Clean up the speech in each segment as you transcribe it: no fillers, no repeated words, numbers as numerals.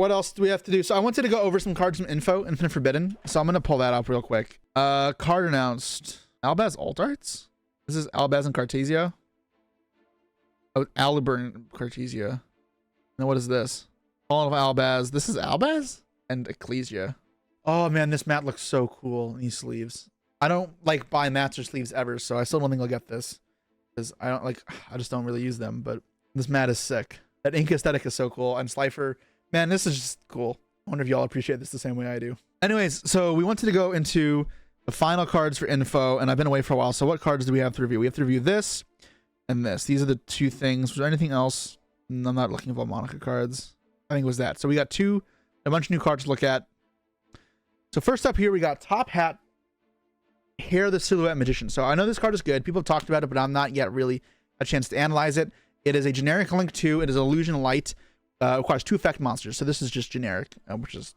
What else do we have to do? So I wanted to go over some cards from info, Infinite Forbidden. So I'm going to pull that up real quick. Card announced. Albaz Alt Arts? This is Albaz and Cartesio. Oh, Aliburn and Cartesio. Now what is this? All of Albaz. This is Albaz and Ecclesia. Oh man, this mat looks so cool in these sleeves. I don't like buy mats or sleeves ever, so I still don't think I'll get this. Because I just don't really use them, but this mat is sick. That ink aesthetic is so cool. And Slifer, man, this is just cool. I wonder if y'all appreciate this the same way I do. Anyways, so we wanted to go into the final cards for info, and I've been away for a while. So what cards do we have to review? We have to review this and this. These are the two things. Was there anything else? I'm not looking at Monica cards. I think it was that. So we got a bunch of new cards to look at. So first up here, we got Top Hat, Hair the Silhouette Magician. So I know this card is good. People have talked about it, but I'm not yet really a chance to analyze it. It is a generic Link 2. It is Illusion Light. Requires 2 effect monsters. So this is just generic, which is,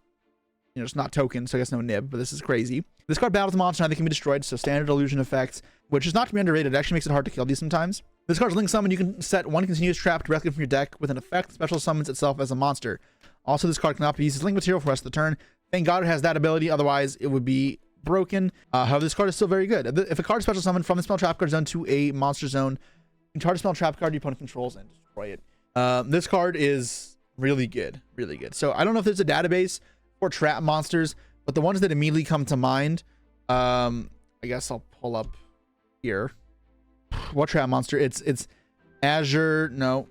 you know, it's not token, so I guess no nib, but this is crazy. This card battles a monster and they can be destroyed. So standard illusion effect, which is not to be underrated. It actually makes it hard to kill these sometimes. This card's Link Summon. You can set 1 continuous trap directly from your deck with an effect. Special summons itself as a monster. Also, this card cannot be used as Link material for the rest of the turn. Thank God it has that ability. Otherwise, it would be broken. However, this card is still very good. If a card is special summoned from the spell trap card zone to a monster zone, you can charge a spell trap card your opponent controls and destroy it. This card is really good. Really good. So I don't know if there's a database for trap monsters, but the ones that immediately come to mind, I guess I'll pull up here. What trap monster? It's Azure. No,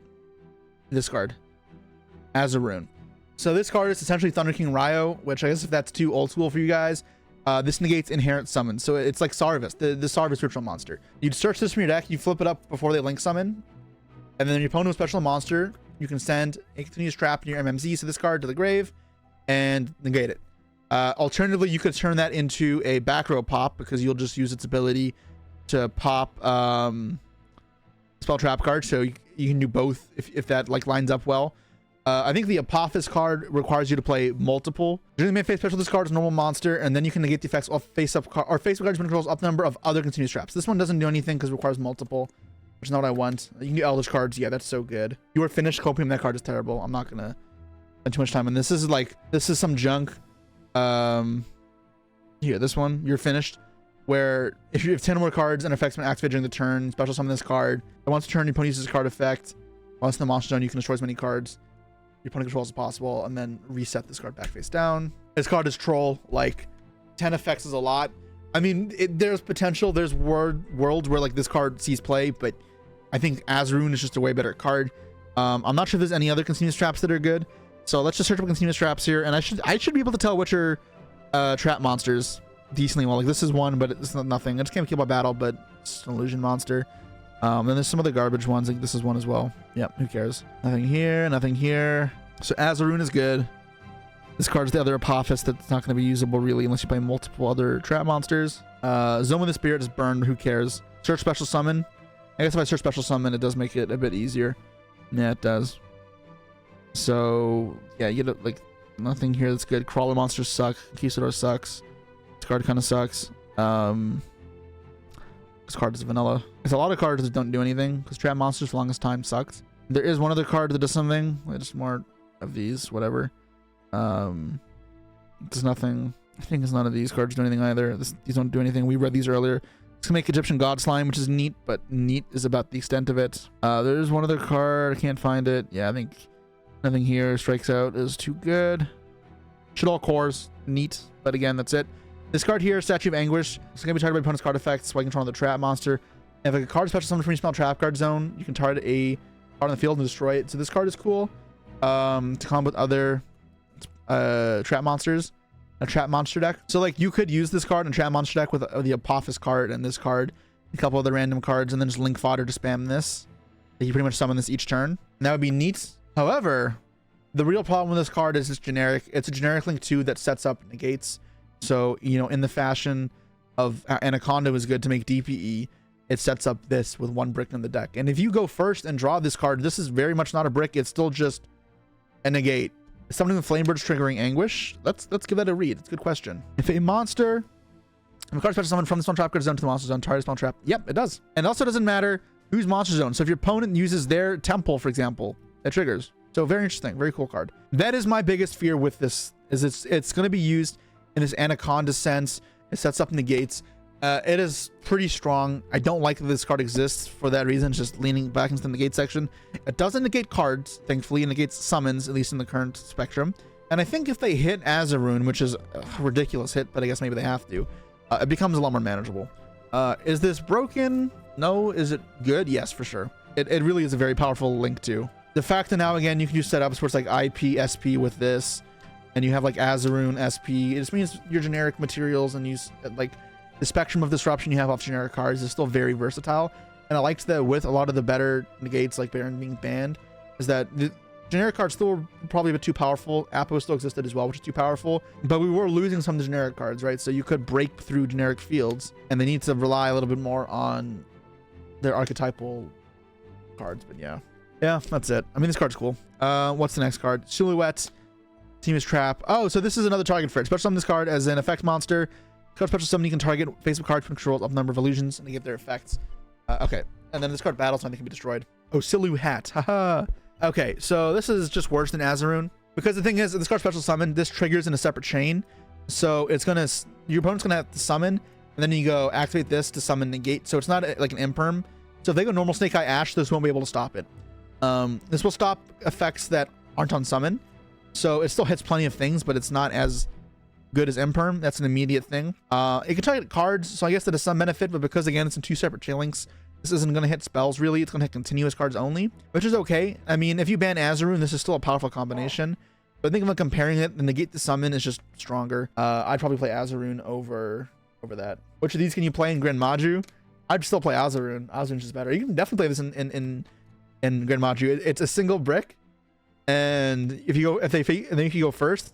this card. Azaroon. So this card is essentially Thunder King Ryo, which I guess if that's too old school for you guys, this negates inherent summons. So it's like Sarvis, the Sarvis ritual monster. You'd search this from your deck, you flip it up before they Link Summon, and then your opponent with special monster, you can send a continuous trap in your MMZ, so this card, to the grave, and negate it. Alternatively, you could turn that into a back row pop, because you'll just use its ability to pop spell trap card, so you can do both if that like lines up well. I think the Apophis card requires you to play multiple. During the main phase special, this card is a normal monster, and then you can negate the effects off face-up card or face-up cards controls up number of other continuous traps. This one doesn't do anything because it requires multiple, which is not what I want. You can do Eldritch cards. Yeah, that's so good. You are finished. Copium, that card is terrible. I'm not gonna spend too much time on this. This is some junk. Here, this one, you're finished. Where if you have 10 more cards and effects when activated during the turn, special summon this card. And once a turn, your opponent uses this card effect. Once in the monster zone, you can destroy as many cards your opponent controls as possible, and then reset this card back face down. This card is troll. Like 10 effects is a lot. I mean, there's potential. There's worlds where like this card sees play, but I think Azaroon is just a way better card. I'm not sure if there's any other continuous traps that are good. So let's just search up continuous traps here, and I should be able to tell which are trap monsters decently well. Like this is one, but it's not nothing. I just can't kill by battle, but it's an illusion monster. Then there's some other garbage ones. Like this is one as well. Yep, who cares? Nothing here, nothing here. So Azaroon is good. This card's the other Apophis that's not going to be usable really unless you play multiple other trap monsters. Zone with the Spirit is burned. Who cares? Search special summon. I guess if I search special summon, it does make it a bit easier. Yeah, it does. So yeah, you get like nothing here that's good. Crawler monsters suck. Kisador sucks. This card kind of sucks. This card is vanilla. There's a lot of cards that don't do anything because trap monsters for the longest time sucked. There is one other card that does something. Just more of these, whatever. There's nothing. I think it's none of these cards do anything either. These don't do anything. We read these earlier. It's gonna make Egyptian God Slime, which is neat, but neat is about the extent of it. There's one other card. I can't find it. Yeah, I think nothing here strikes out as too good. Should all cores. Neat, but again, that's it. This card here, Statue of Anguish, it's going to be targeted by opponent's card effects, so I can control the trap monster. And if a card is special summoned from your spell trap card zone, you can target a card on the field and destroy it. So this card is cool to combo with other trap monsters, a trap monster deck. So like you could use this card in a trap monster deck with the Apophis card and this card, a couple other random cards, and then just link fodder to spam this. You pretty much summon this each turn. And that would be neat. However, the real problem with this card is it's generic. It's a generic Link 2 that sets up negates. So, you know, in the fashion of Anaconda was good to make DPE, it sets up this with 1 brick in the deck. And if you go first and draw this card, this is very much not a brick. It's still just a negate. Something with Flamebird's triggering Anguish. Let's give that a read. It's a good question. If a monster, if a card special summon from the spell trap card zone to the monster zone, target spell trap. Yep, it does. And it also doesn't matter whose monster zone. So if your opponent uses their temple, for example, it triggers. So very interesting, very cool card. That is my biggest fear with this, is it's going to be used in this Anaconda sense. It sets up negates. It is pretty strong. I don't like that this card exists for that reason. It's just leaning back into the negate section. It doesn't negate cards, thankfully. It negates summons, at least in the current spectrum. And I think if they hit Azaroon, which is a ridiculous hit, but I guess maybe they have to, it becomes a lot more manageable. Is this broken? No. Is it good? Yes, for sure. It really is a very powerful link too. The fact that now, again, you can do setups where it's like IP, SP with this, and you have like Azaroon, SP. It just means your generic materials and use like the spectrum of disruption you have off generic cards is still very versatile. And I liked that with a lot of the better negates, like Baron being banned, is that the generic cards still probably a bit too powerful. Apo still existed as well, which is too powerful, but we were losing some of the generic cards, right? So you could break through generic fields, and they need to rely a little bit more on their archetypal cards. But yeah, that's it. I mean, this card's cool. What's the next card? Silhouette. Team is Trap. Oh, so this is another target for it. Special summon this card as an effect monster. Card special summon, you can target face of cards controls of number of illusions and they get their effects. Okay, and then this card battles, so I think can be destroyed. Oh, Silhouette. Haha. Okay, so this is just worse than Azaroon, because the thing is, this card special summon, this triggers in a separate chain. So it's gonna, your opponent's gonna have to summon, and then you go activate this to summon negate. So it's not like an imperm. So if they go normal Snake Eye Ash, this won't be able to stop it. This will stop effects that aren't on summon. So it still hits plenty of things, but it's not as good as imperm. That's an immediate thing. It can target cards, so I guess that is some benefit, but because again it's in two separate chain links, this isn't going to hit spells really. It's going to hit continuous cards only, which is okay. I mean, if you ban Azaroon, this is still a powerful combination, but I think if I'm comparing it, the negate the summon is just stronger. I'd probably play Azaroon over that. Which of these can you play in Grand Maju? I'd still play Azaroon. Azaroon's just better. You can definitely play this in Grand Maju. It's a single brick, and if you go first,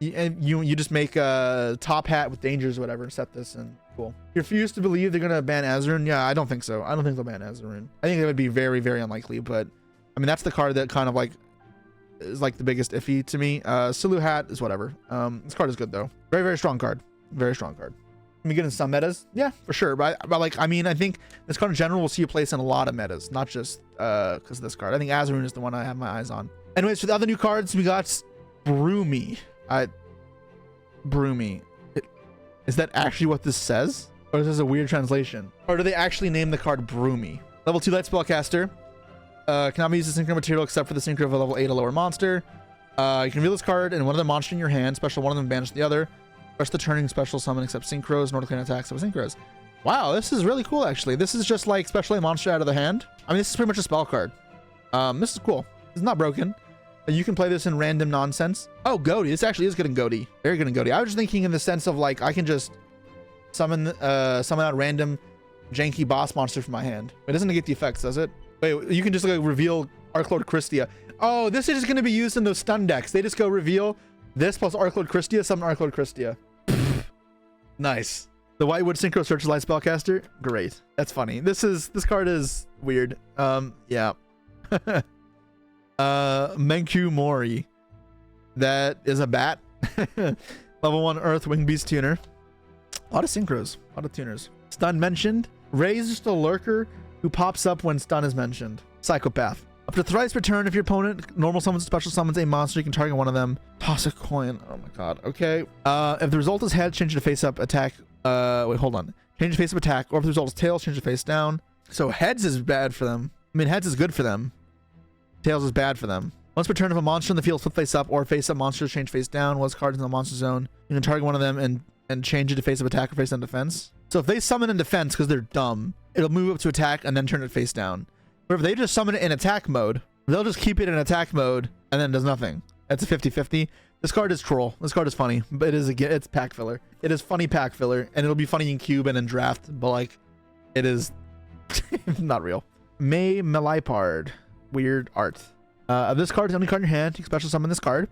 you just make a top hat with dangers or whatever and set this, and cool. You refuse to believe they're gonna ban Azaroon? Yeah, I don't think so. I don't think they'll ban Azaroon. I think that would be very, very unlikely, but I mean, that's the card that kind of like is like the biggest iffy to me. Silhouette is whatever. This card is good though. Very, very strong card. Very strong card. Can we get in some metas? Yeah, for sure. But like, I mean, I think this card in general will see a place in a lot of metas, not just because of this card. I think Azaroon is the one I have my eyes on. Anyways, for the other new cards, we got Broomy. Broomy. Is that actually what this says? Or is this a weird translation? Or do they actually name the card Broomy? Level 2 Light Spellcaster. Cannot be used as synchro material except for the synchro of a level 8 or lower monster. You can reveal this card and one of the monsters in your hand. Special one of them, banish the other. Rest the turning special summon except synchros in order to clean attacks with synchros. Wow, this is really cool actually. This is just like special a monster out of the hand. I mean, this is pretty much a spell card. This is cool. It's not broken. You can play this in random nonsense. Oh, Goaty. This actually is good in Goaty. Very good in Goaty. I was just thinking in the sense of like, I can just summon out random janky boss monster from my hand. It doesn't negate the effects, does it? Wait, you can just like reveal Archlord Christia. Oh, this is just going to be used in those stun decks. They just go reveal this plus Archlord Christia, summon Archlord Christia. Nice. The Whitewood Synchro Searchlight Spellcaster. Great. That's funny. This card is weird. Yeah. Menku Mori. That is a bat. Level 1 Earth Wing Beast Tuner. A lot of synchros. A lot of tuners. Stun mentioned. Raise just a lurker who pops up when stun is mentioned. Psychopath. Up to thrice per turn, if your opponent normal summons special summons a monster, you can target one of them. Toss a coin. Oh my god. Okay. If the result is head, change it to face up attack. Wait, hold on. Change the face up attack. Or if the result is tails, change the face down. So heads is bad for them. I mean, heads is good for them. Tails is bad for them. Once per turn, if a monster in the field flip face up or face up monsters change face down, once cards in the monster zone, you can target one of them and change it to face up attack or face down defense. So if they summon in defense because they're dumb, it'll move up to attack and then turn it face down. But if they just summon it in attack mode, they'll just keep it in attack mode and then it does nothing. That's a 50-50. This card is troll. This card is funny, but it's pack filler. It is funny pack filler, and it'll be funny in cube and in draft, but like, it is not real. May Melipard. Weird art. If this card is the only card in your hand, you can special summon this card.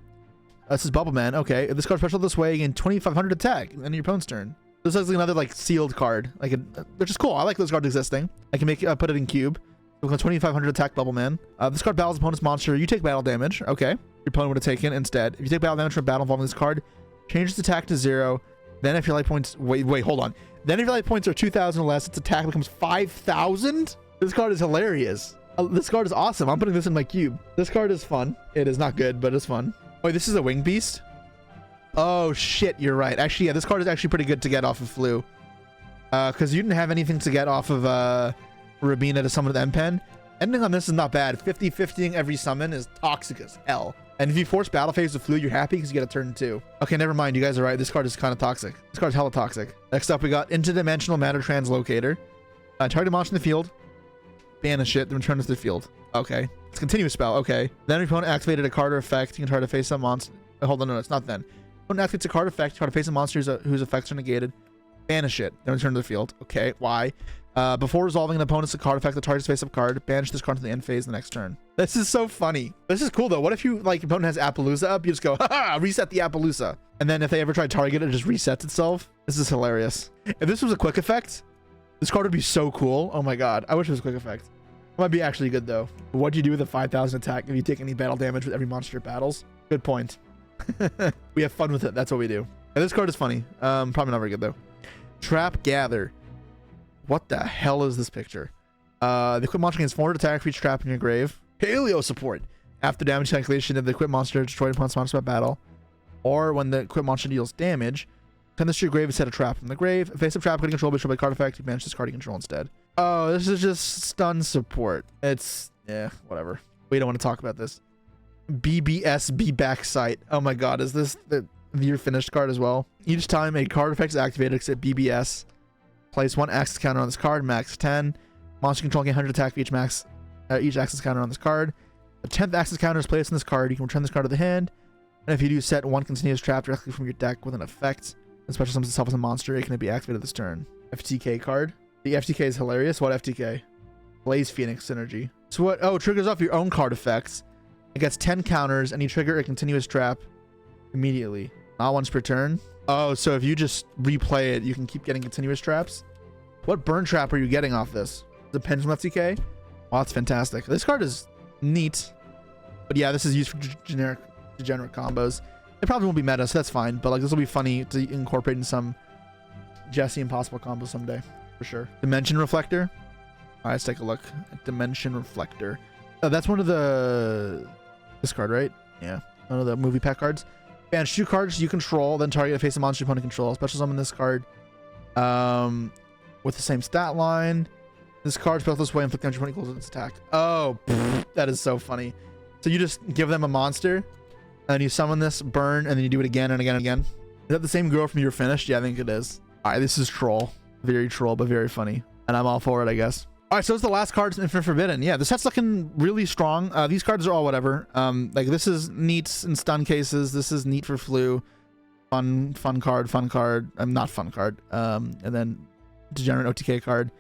This is Bubble Man. Okay. If this card special this way, you gain 2,500 attack and your opponent's turn. This is like another like sealed card, which is cool. I like those cards existing. I can put it in cube. So 2,500 attack Bubble Man. This card battles opponent's monster. You take battle damage. Okay. Your opponent would have taken instead. If you take battle damage from a battle involving this card, change its attack to 0. Then if your life points, wait, hold on. Then if your life points are 2,000 or less, its attack becomes 5,000. This card is hilarious. This card is awesome. I'm putting this in my cube. This card is fun. It is not good, but it's fun. Wait, this is a wing beast? Oh shit, you're right. Actually, yeah, this card is actually pretty good to get off of Flu. Because you didn't have anything to get off of Rabina to summon the M-Pen. Ending on this is not bad. 50-50ing every summon is toxic as hell. And if you force battle phase with Flu, you're happy because you get a turn 2. Okay, never mind. You guys are right. This card is kind of toxic. This card is hella toxic. Next up, we got Interdimensional Matter Translocator. Target monster in the field. Banish it, then return it to the field. Okay. It's a continuous spell. Okay. Then your opponent activated a card or effect. You can try to face some monster. Hold on, no, it's not then. Opponent activates a card effect. Try to face a monster whose effects are negated. Banish it, then return to the field. Okay, why? Before resolving an opponent's card effect, the target's face-up card, banish this card to the end phase the next turn. This is so funny. This is cool though. What if you like opponent has Appaloosa up, you just go, haha, reset the Appaloosa. And then if they ever try to target it, it just resets itself. This is hilarious. If this was a quick effect, this card would be so cool. Oh my god. I wish it was a quick effect. It might be actually good though. What'd you do with a 5,000 attack if you take any battle damage with every monster it battles? Good point. We have fun with it. That's what we do. And this card is funny. Probably not very good though. Trap Gather. What the hell is this picture? The equip monster gains 400 attack for each trap in your grave. Paleo support. After damage calculation, if the equip monster destroyed opponent's monster by battle, or when the equip monster deals damage, send this to your grave and set a trap from the grave. Face up trap getting control by card effect, you banish this card you control instead. Oh, this is just stun support. It's yeah, whatever. We don't want to talk about this. BBS be back sight. Oh my god, is this your finished card as well? Each time a card effect is activated except BBS, place one axis counter on this card, max 10. Monster control gain 100 attack for each axis counter on this card. The 10th axis counter is placed on this card. You can return this card to the hand. And if you do, set one continuous trap directly from your deck with an effect. And special summons itself as a monster. It can be activated this turn. FTK card. The FTK is hilarious. What FTK? Blaze Phoenix synergy. So what? Oh, triggers off your own card effects. It gets 10 counters and you trigger a continuous trap immediately. Not once per turn. Oh, so if you just replay it, you can keep getting continuous traps. What burn trap are you getting off this? The Pendulum FTK? Wow, that's fantastic. This card is neat. But yeah, this is used for degenerate combos. It probably won't be meta, so that's fine. But like, this will be funny to incorporate in some Jesse Impossible combos someday, for sure. Dimension Reflector. All right, let's take a look at Dimension Reflector. Oh, that's one of this card, right? Yeah, one of the movie pack cards. Banish 2 cards you control, then target a face of monster opponent control. Special summon this card with the same stat line. This card spells this way, inflict damage when equals its attack. Oh, pfft, that is so funny. So you just give them a monster, and then you summon this, burn, and then you do it again and again and again. Is that the same girl from You're Finished? Yeah, I think it is. All right, this is troll. Very troll, but very funny. And I'm all for it, I guess. All right, so it's the last card in Infinite Forbidden. Yeah, this set's looking really strong. These cards are all whatever. Like this is neat in stun cases. This is neat for Flu. Fun card. Not fun card. And then Degenerate OTK card.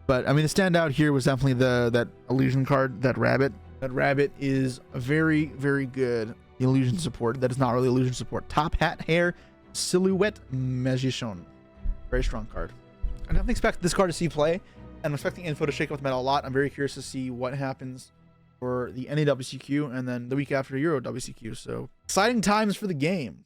But I mean, the standout here was definitely that illusion card, that rabbit. That rabbit is very, very good illusion support. That is not really illusion support. Top hat hair silhouette magician. Very strong card. I definitely expect this card to see play. And I'm expecting info to shake up the meta a lot. I'm very curious to see what happens for the NA WCQ and then the week after Euro WCQ. So exciting times for the game.